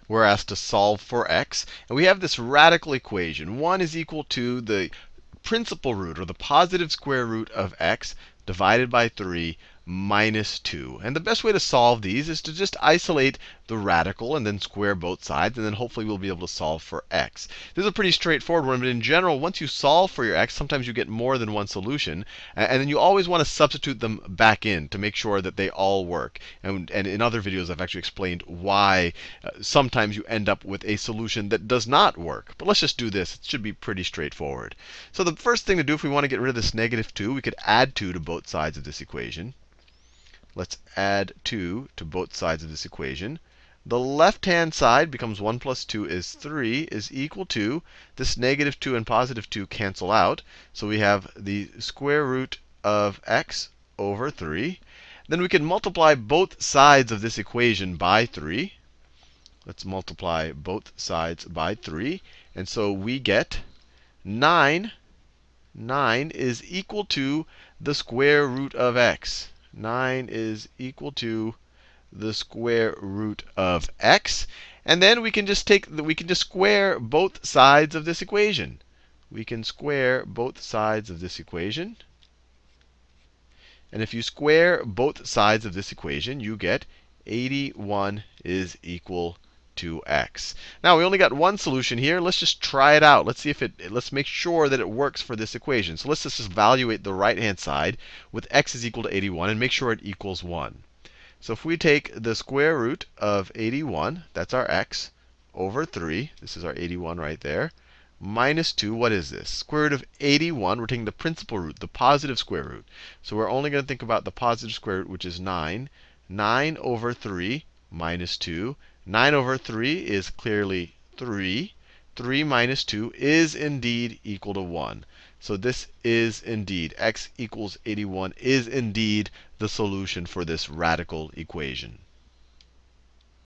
We're asked to solve for x. And we have this radical equation. 1 is equal to the principal root, or the positive square root of x, divided by 3 minus 2. And the best way to solve these is to just isolate the radical and then square both sides. And then hopefully we'll be able to solve for x. This is a pretty straightforward one. But in general, once you solve for your x, sometimes you get more than one solution. And then you always want to substitute them back in to make sure that they all work. And in other videos, I've actually explained why sometimes you end up with a solution that does not work. But let's just do this. It should be pretty straightforward. So the first thing to do, if we want to get rid of this negative 2, we could add 2 to both sides of this equation. Let's add 2 to both sides of this equation. The left-hand side becomes 1 plus 2 is 3 is equal to, this negative 2 and positive 2 cancel out. So we have the square root of x over 3. Then we can multiply both sides of this equation by 3. Let's multiply both sides by 3. And so we get 9. 9 is equal to the square root of x. 9 is equal to the square root of x. And then we can just square both sides of this equation. We can square both sides of this equation. And if you square both sides of this equation, you get 81 is equal to x. Now we only got one solution here. Let's just try it out. Let's make sure that it works for this equation. So let's just evaluate the right-hand side with x is equal to 81 and make sure it equals 1. So if we take the square root of 81, that's our x, over 3, this is our 81 right there, minus 2, what is this? Square root of 81, we're taking the principal root, the positive square root. So we're only going to think about the positive square root, which is 9. 9 over 3 minus 2. 9 over 3 is clearly 3. 3 minus 2 is indeed equal to 1. So this is indeed, x equals 81 is indeed the solution for this radical equation.